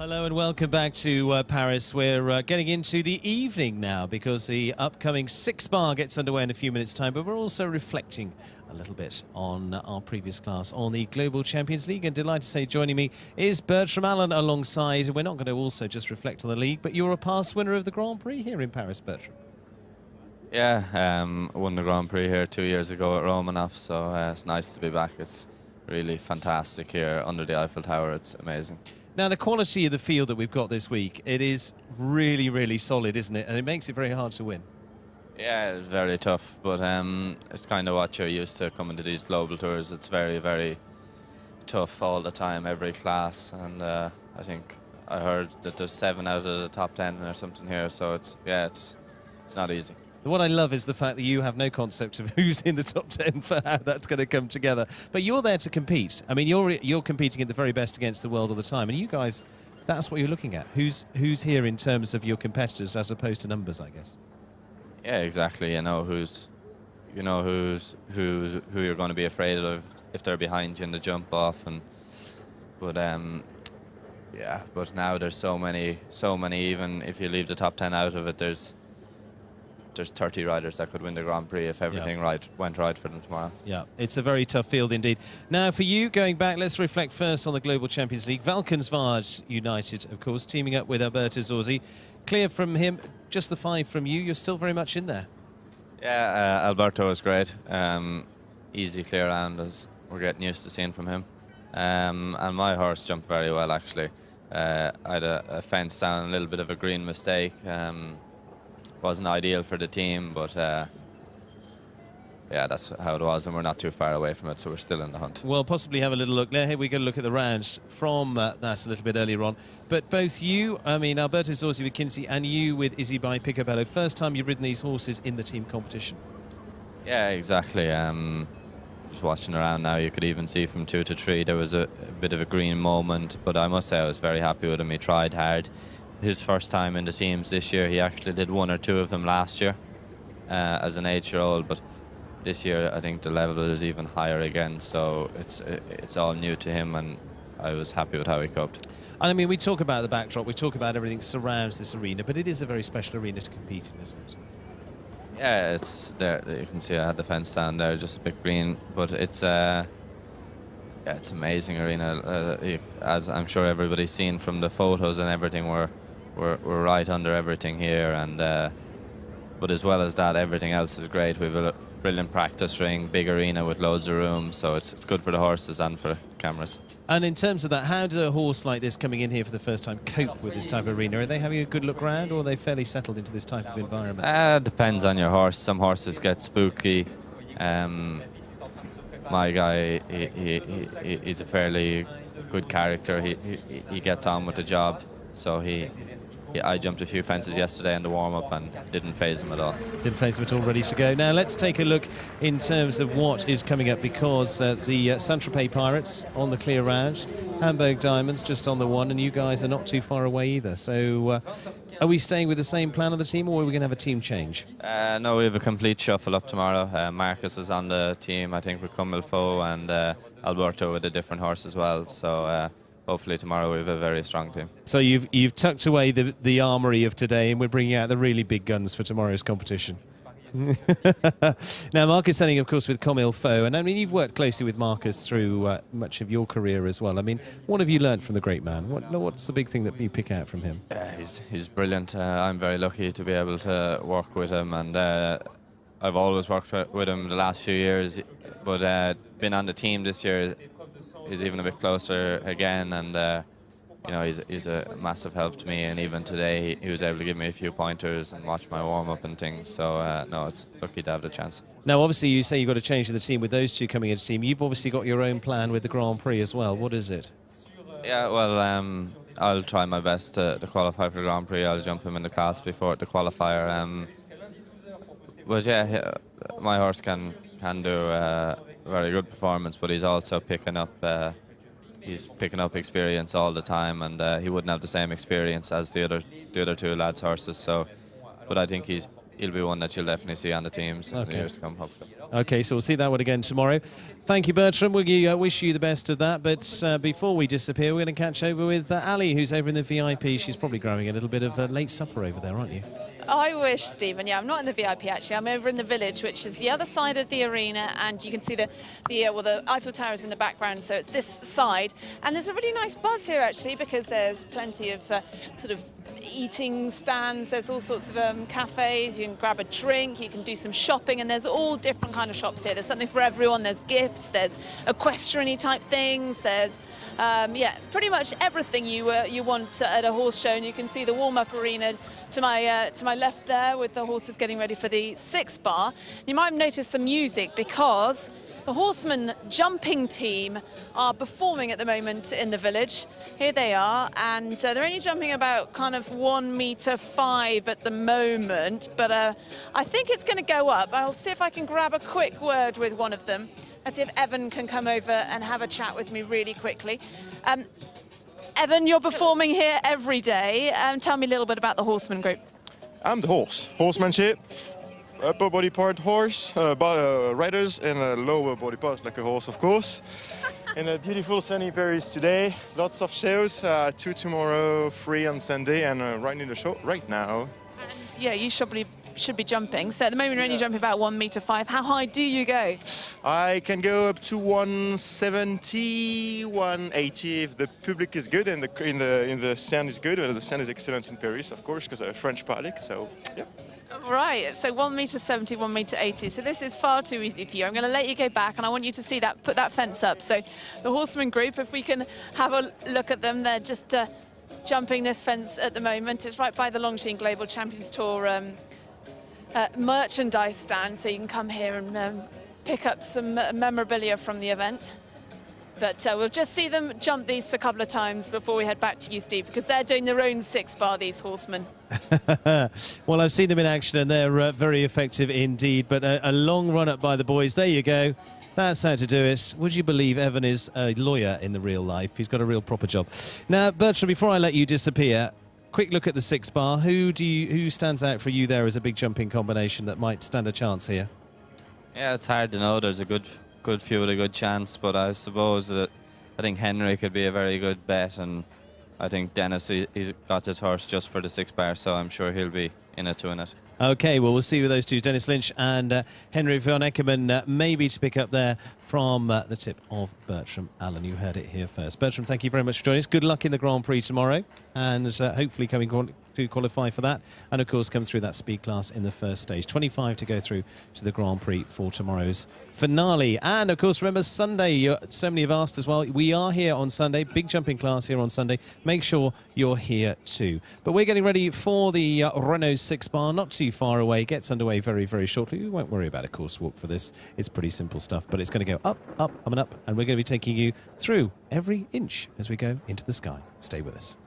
Hello and welcome back to Paris. We're getting into the evening now because the upcoming 6 bar gets underway in a few minutes' time, but we're also reflecting a little bit on our previous class on the Global Champions League. And delighted to say joining me is Bertram Allen alongside. We're not going to also just reflect on the league, but you're a past winner of the Grand Prix here in Paris, Bertram. Yeah, I won the Grand Prix here 2 years ago at Romanov, so it's nice to be back. It's really fantastic here under the Eiffel Tower. It's amazing. Now, the quality of the field that we've got this week, it is really, really solid, isn't it? And it makes it very hard to win. Yeah, it's very tough, but it's kind of what you're used to coming to these global tours. It's very, very tough all the time, every class. And I think I heard that there's 7 out of the top 10 or something here, so it's not easy. What I love is the fact that you have no concept of who's in the top 10 for how that's going to come together. But you're there to compete. I mean, you're competing at the very best against the world all the time. And you guys, that's what you're looking at. Who's here in terms of your competitors as opposed to numbers, I guess. Yeah, exactly. You know who you're going to be afraid of if they're behind you in the jump off. But now there's so many. Even if you leave the top 10 out of it, there's 30 riders that could win the Grand Prix if everything went right for them tomorrow. Yeah, it's a very tough field indeed. Now, for you, going back, let's reflect first on the Global Champions League. Valkenswaard United, of course, teaming up with Alberto Zorzi. Clear from him, just the 5 from you. You're still very much in there. Yeah, Alberto is great. Easy clear round, as we're getting used to seeing from him. And my horse jumped very well, actually. I had a fence down, a little bit of a green mistake. Wasn't ideal for the team, but yeah, that's how it was, and we're not too far away from it, so we're still in the hunt. Well, possibly have a little look there. Here we go, look at the rounds from that a little bit earlier on. But both you, I mean, Alberto Zorzi with Kinsey and you with Izzy by Picobello, first time you've ridden these horses in the team competition. Yeah, exactly. Just watching around now, you could even see from 2 to 3 there was a bit of a green moment, but I must say I was very happy with him. He tried hard. His first time in the teams this year. He actually did 1 or 2 of them last year as an 8-year-old, but this year I think the level is even higher again, so it's all new to him, and I was happy with how he coped. And I mean, we talk about the backdrop, we talk about everything that surrounds this arena, but it is a very special arena to compete in, isn't it? Yeah, it's there. You can see I had the fence down there, just a bit green, but it's it's an amazing arena. As I'm sure everybody's seen from the photos and everything, we're right under everything here, and but as well as that, everything else is great. We've a brilliant practice ring, big arena with loads of room, so it's good for the horses and for cameras. And in terms of that, how does a horse like this coming in here for the first time cope with this type of arena? Are they having a good look around, or are they fairly settled into this type of environment? Depends on your horse. Some horses get spooky. My guy, he's a fairly good character. He gets on with the job, so I jumped a few fences yesterday in the warm-up and didn't faze him at all. Didn't faze him at all, ready to go. Now let's take a look in terms of what is coming up, because the Saint-Tropez Pirates on the clear round, Hamburg Diamonds just on the 1, and you guys are not too far away either. So are we staying with the same plan of the team, or are we going to have a team change? No, we have a complete shuffle up tomorrow. Marcus is on the team, I think, with Comilfo, and Alberto with a different horse as well. So hopefully tomorrow we have a very strong team. So you've tucked away the armoury of today, and we're bringing out the really big guns for tomorrow's competition. Now, Marcus Henning, of course, with Comilfo, and I mean, you've worked closely with Marcus through much of your career as well. I mean, what have you learned from the great man? What's the big thing that you pick out from him? He's brilliant. I'm very lucky to be able to work with him, and I've always worked with him the last few years, but been on the team this year, he's even a bit closer again, and you know, he's a massive help to me, and even today he was able to give me a few pointers and watch my warm-up and things, so no, it's lucky to have the chance. Now, obviously, you say you've got to change the team with those two coming into the team. You've obviously got your own plan with the Grand Prix as well. What is it? Yeah, well, I'll try my best to qualify for the Grand Prix. I'll jump him in the class before the qualifier. But yeah, my horse can do a very good performance, but he's also picking up experience all the time, and he wouldn't have the same experience as the other 2 lads' horses. So, but I think he'll be one that you'll definitely see on the teams in the Okay. years to come, hopefully. Okay, so we'll see that one again tomorrow. Thank you, Bertram. We wish you the best of that. But before we disappear, we're going to catch over with Ali, who's over in the VIP. She's probably grabbing a little bit of late supper over there, aren't you? I wish, Stephen. Yeah, I'm not in the VIP actually. I'm over in the Village, which is the other side of the arena, and you can see the Eiffel Tower is in the background, so it's this side. And there's a really nice buzz here actually, because there's plenty of sort of eating stands. There's all sorts of cafes. You can grab a drink. You can do some shopping, and there's all different kind of shops here. There's something for everyone. There's gifts. There's equestrian-y type things. There's yeah, pretty much everything you want at a horse show. And you can see the warm-up arena to my left there, with the horses getting ready for the 6 bar. You might have noticed the music, because the horseman jumping team are performing at the moment in the Village. Here they are, and they're only jumping about kind of 1.5 meters at the moment, but I think it's going to go up. I'll see if I can grab a quick word with one of them. Let's see if Evan can come over and have a chat with me really quickly. Evan, you're performing here every day. Tell me a little bit about the Horseman Group. I'm the horse. Horsemanship, upper body part horse, riders, and a lower body part like a horse, of course. In a beautiful sunny Paris today. Lots of shows, 2 tomorrow, 3 on Sunday, and running the show right now. Yeah, you should be jumping. So at the moment you're only jumping about 1.5 meters. How high do you go? I can go up to 170, 180 if the public is good and the sound is good. The sound is excellent in Paris, of course, because a French public. So yeah. Right, so 1.70 meters, 1.80 meters. So this is far too easy for you. I'm going to let you go back, and I want you to see that, put that fence up. So the Horseman Group, if we can have a look at them, they're just jumping this fence at the moment. It's right by the Longines Global Champions Tour merchandise stand, so you can come here and pick up some memorabilia from the event. But we'll just see them jump these a couple of times before we head back to you, Steve, because they're doing their own 6 bar, these horsemen. Well, I've seen them in action, and they're very effective indeed. But a long run-up by the boys. There you go. That's how to do it. Would you believe Evan is a lawyer in the real life? He's got a real proper job. Now, Bertram, before I let you disappear, quick look at the 6 bar. Who stands out for you there as a big jumping combination that might stand a chance here? Yeah, it's hard to know. There's a good few with a good chance, but I suppose that I think Henry could be a very good bet, and I think Dennis, he's got his horse just for the 6 bar, so I'm sure he'll be in it to win it. Okay, well, we'll see with those two, Dennis Lynch and Henry van Eckermann, maybe to pick up there from the tip of Bertram Allen. You heard it here first. Bertram, thank you very much for joining us. Good luck in the Grand Prix tomorrow, and hopefully coming to qualify for that, and of course come through that speed class in the first stage. 25 to go through to the Grand Prix for tomorrow's finale. And of course, remember Sunday, so many have asked as well, we are here on Sunday, big jumping class here on Sunday. Make sure you're here too. But we're getting ready for the Renault 6 bar, not too far away. Gets underway very, very shortly. We won't worry about a course walk for this. It's pretty simple stuff, but it's going to go up, up, and up, and we're going to be taking you through every inch as we go into the sky. Stay with us.